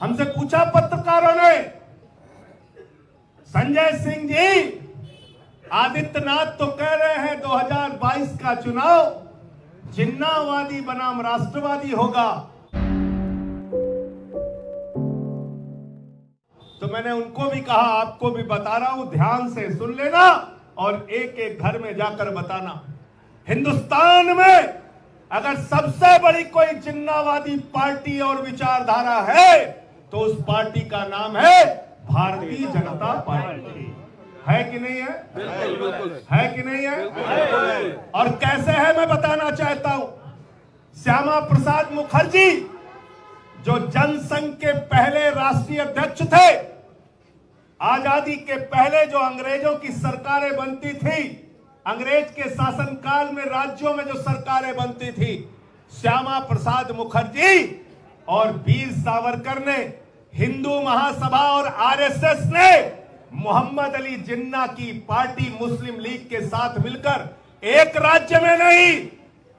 हमसे पूछा पत्रकारों ने, संजय सिंह जी, आदित्यनाथ तो कह रहे हैं 2022 का चुनाव जिन्नावादी बनाम राष्ट्रवादी होगा। तो मैंने उनको भी कहा, आपको भी बता रहा हूं, ध्यान से सुन लेना और एक एक घर में जाकर बताना। हिंदुस्तान में अगर सबसे बड़ी कोई जिन्नावादी पार्टी और विचारधारा है तो उस पार्टी का नाम है भारतीय जनता पार्टी। है कि नहीं है? बिल्कुल। है कि नहीं है? और कैसे है मैं बताना चाहता हूं। श्यामा प्रसाद मुखर्जी जो जनसंघ के पहले राष्ट्रीय अध्यक्ष थे, आजादी के पहले जो अंग्रेजों की सरकारें बनती थी, अंग्रेज के शासनकाल में राज्यों में जो सरकारें बनती थी, श्यामा प्रसाद मुखर्जी और वीर सावरकर ने, हिंदू महासभा और आरएसएस ने मोहम्मद अली जिन्ना की पार्टी मुस्लिम लीग के साथ मिलकर एक राज्य में नहीं,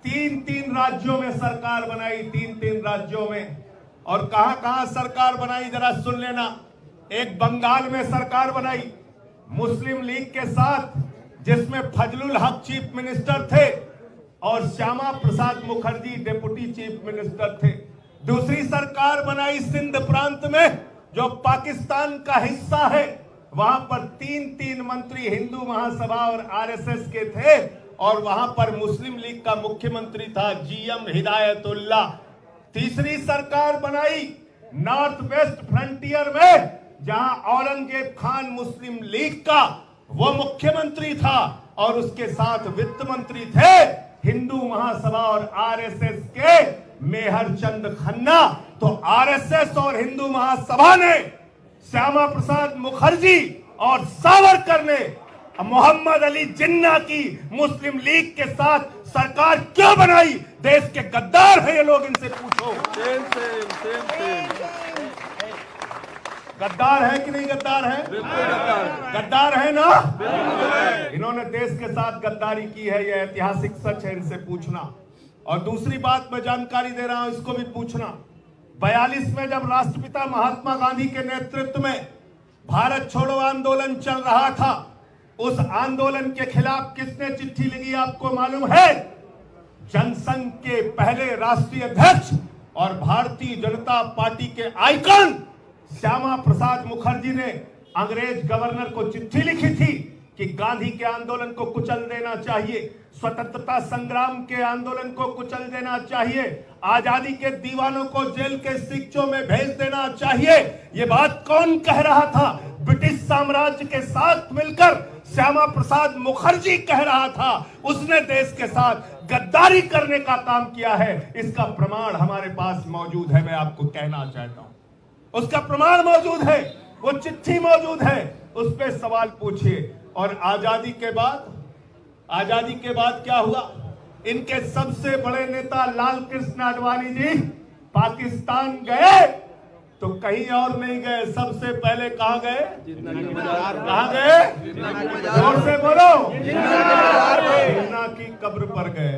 तीन राज्यों में सरकार बनाई। तीन राज्यों में। और कहां सरकार बनाई जरा सुन लेना। एक बंगाल में सरकार बनाई मुस्लिम लीग के साथ, जिसमें फजलुल हक चीफ मिनिस्टर थे और Shyama Prasad Mukherjee deputy chief minister थे। दूसरी सरकार बनाई सिंध प्रांत में, जो पाकिस्तान का हिस्सा है। वहां पर तीन मंत्री हिंदू महासभा और आरएसएस के थे और वहां पर मुस्लिम लीग का मुख्यमंत्री था जीएम हिदायतुल्लाह। तीसरी सरकार बनाई नॉर्थ वेस्ट फ्रंटियर में, जहां औरंगजेब खान मुस्लिम लीग का वो मुख्यमंत्री था और उसके साथ वित्त मंत्री थे हिंदू महासभा और आरएसएस के मेहर चंद खन्ना। तो आरएसएस और हिंदू महासभा ने, श्यामा प्रसाद मुखर्जी और सावरकर ने मोहम्मद अली जिन्ना की मुस्लिम लीग के साथ सरकार क्यों बनाई? देश के गद्दार है ये लोग, इनसे पूछो। गद्दार है कि नहीं गद्दार है? गद्दार है ना? इन्होंने देश के साथ गद्दारी की है, यह ऐतिहासिक सच है, इनसे पूछना। और दूसरी बात मैं जानकारी दे रहा हूं, इसको भी पूछना। 42 में जब राष्ट्रपिता महात्मा गांधी के नेतृत्व में भारत छोड़ो आंदोलन चल रहा था, उस आंदोलन के खिलाफ किसने चिट्ठी लिखी आपको मालूम है? जनसंघ के पहले राष्ट्रीय अध्यक्ष और भारतीय जनता पार्टी के आइकन श्यामा प्रसाद मुखर्जी ने अंग्रेज गवर्नर को चिट्ठी लिखी थी कि गांधी के आंदोलन को कुचल देना चाहिए, स्वतंत्रता संग्राम के आंदोलन को कुचल देना चाहिए, आजादी के दीवानों को जेल के शिक्षों में भेज देना चाहिए। ये बात कौन कह रहा था? ब्रिटिश साम्राज्य के साथ मिलकर श्यामा प्रसाद मुखर्जी कह रहा था। उसने देश के साथ गद्दारी करने का काम किया है। इसका प्रमाण हमारे पास मौजूद है। मैं आपको कहना चाहता हूं, उसका प्रमाण मौजूद है, वो चिट्ठी मौजूद है, उस पर सवाल पूछिए। और आजादी के बाद क्या हुआ? इनके सबसे बड़े नेता लाल कृष्ण आडवाणी जी पाकिस्तान गए तो कहीं और नहीं गए, सबसे पहले कहां गए? कहां गए? जोर से बोलो। जिन्ना की कब्र पर गए।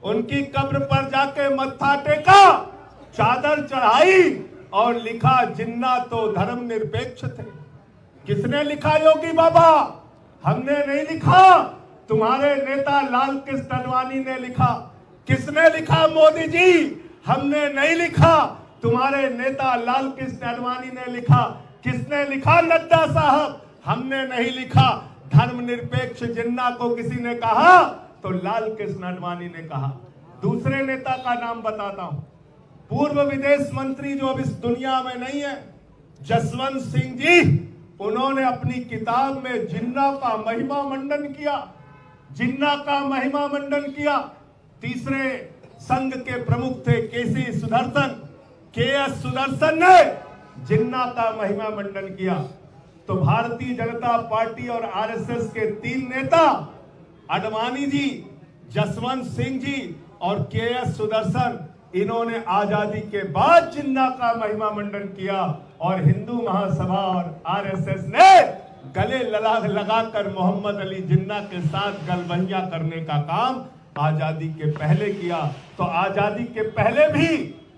उनकी कब्र पर जाके मत्था टेका, चादर चढ़ाई और लिखा, जिन्ना तो धर्मनिरपेक्ष थे। किसने लिखा? योगी बाबा। हमने नहीं लिखा, तुम्हारे नेता लाल कृष्ण आडवाणी ने लिखा। किसने लिखा? मोदी जी। हमने नहीं लिखा, तुम्हारे नेता लाल कृष्ण आडवाणी ने लिखा। किसने लिखा? नड्डा साहब। हमने नहीं लिखा। धर्मनिरपेक्ष जिन्ना को किसी ने कहा तो लाल कृष्ण आडवाणी ने कहा। दूसरे नेता का नाम बताता हूं, पूर्व विदेश मंत्री जो अब इस दुनिया में नहीं है, जसवंत सिंह जी। उन्होंने अपनी किताब में जिन्ना का महिमा मंडन किया, जिन्ना का महिमा मंडन किया। तीसरे संघ के प्रमुख थे केसी सुदर्शन, केएस सुदर्शन ने जिन्ना का महिमा मंडन किया। तो भारतीय जनता पार्टी और आरएसएस के तीन नेता, आडवाणी जी, जसवंत सिंह जी और केएस सुदर्शन, इन्होंने आजादी के बाद जिन्ना का महिमा मंडन किया और हिंदू महासभा और आरएसएस ने गले लगाकर मोहम्मद अली जिन्ना के साथ गलबंजा करने का काम आजादी के पहले किया। तो आजादी के पहले भी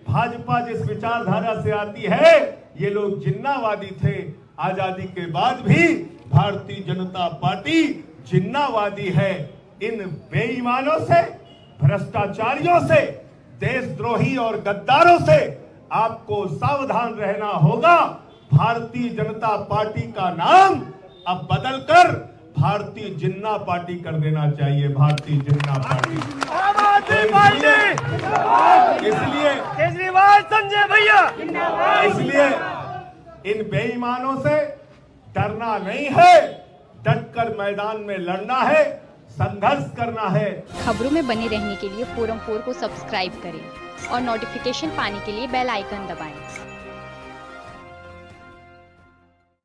भाजपा जिस विचारधारा से आती है, ये लोग जिन्नावादी थे। आजादी के बाद भी भारतीय जनता पार्टी जिन्नावादी है। इन बेईमानों से, भ्रष्टाचारियों से, देशद्रोही और गद्दारों से आपको सावधान रहना होगा। भारतीय जनता पार्टी का नाम अब बदलकर भारतीय जिन्ना पार्टी कर देना चाहिए। भारतीय जिन्ना पार्टी। इसलिए केजरीवाल संजय भैया, इसलिए इन बेईमानों से डरना नहीं है, डटकर मैदान में लड़ना है, संघर्ष करना है। खबरों में बने रहने के लिए फोरम 4 को सब्सक्राइब करें और नोटिफिकेशन पाने के लिए बेल आइकन दबाएं।